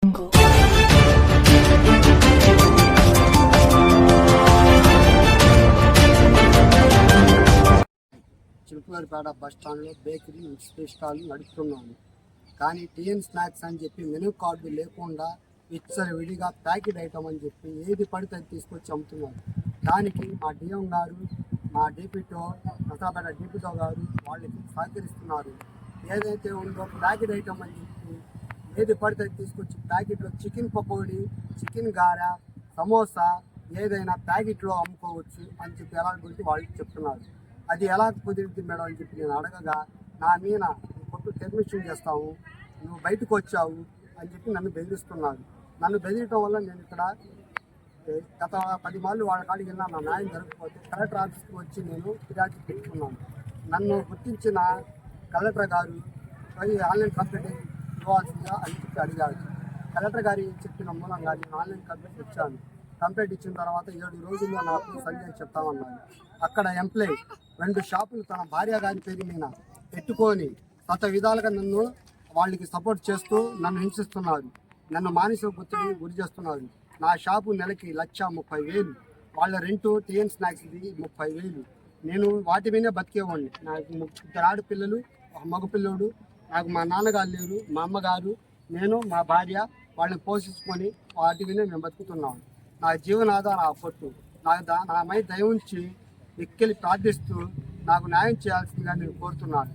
Chilukurupeta bus స్టాండ్లో bakery mixed stall నడుపుతున్నాను. కానీ టీఎన్ స్నాక్స్ అని చెప్పి మెనూ కార్డు లేకుండా విడిగా ప్యాకెట్ ఐటమ్ అని చెప్పి ఏది పడితే అది తీసుకొచ్చి అమ్ముతున్నారు. దానికి మా డిఎం గారు, మా డిపిటో నరసాపేట డిపిటో గారు వాళ్ళకి సహకరిస్తున్నారు. ఏదైతే ఉందో ప్యాకెట్ ఐటమ్ అని చెప్పి ఏది పడితే తీసుకొచ్చి ప్యాకెట్లో చికెన్ పకోడీ, చికెన్ గార, సమోసా ఏదైనా ప్యాకెట్లో అమ్ముకోవచ్చు అని చెప్పి ఎలా గురించి వాళ్ళు చెప్తున్నారు. అది ఎలా కుదిరింది మేడం అని చెప్పి నేను అడగగా, నా మీద కొట్టు టెర్మినేషన్ చేస్తాము, నువ్వు బయటకు వచ్చావు అని చెప్పి నన్ను బెదిరిస్తున్నారు. నన్ను బెదిరించడం వల్ల నేను ఇక్కడ గత 10 మార్లు వాళ్ళ కాడికి వెళ్ళినా నా న్యాయం జరగకపోతే కలెక్టర్ ఆఫీస్కి వచ్చి నేను ఫిర్యాదు పెట్టుకున్నాను. నన్ను గుర్తించిన కలెక్టర్ గారు ఆన్లైన్ కంప్లైంట్ ఇవ్వాల్సిందిగా అని చెప్పి అడిగారు. కలెక్టర్ గారు చెప్పిన మూలంగా నేను ఆన్లైన్ కంప్లైంట్ ఇచ్చాను. కంప్లైంట్ ఇచ్చిన తర్వాత 7 రోజుల్లో నాకు సంజయ్ చెప్తామన్నారు. అక్కడ ఎంప్లాయ్ 2 షాపులు తన భార్య గారి పేరు మీద పెట్టుకొని గత విధాలుగా నన్ను వాళ్ళకి సపోర్ట్ చేస్తూ నన్ను హింసిస్తున్నారు. నన్ను మానసిక ఒత్తిడి గురి చేస్తున్నారు. నా షాపు నెలకి 1,30,000, వాళ్ళ రెంటు టీఎన్ స్నాక్స్ది 30,000. నేను వాటి మీదే బతికేవాడిని. నాకు 2 ఆడపిల్లలు, ఒక మగపిల్లోడు. నాకు మా నాన్నగారు లేరు, మా అమ్మగారు, నేను, మా భార్య వాళ్ళని పోషించుకొని వాటి మీదే మేము బతుకుతున్నాము. నా జీవనాధారం ఆ పొట్టు. నా మై దయ ఉంచి ఎక్కెళ్ళి ప్రార్థిస్తూ నాకు న్యాయం చేయాల్సిందిగా నేను కోరుతున్నాను.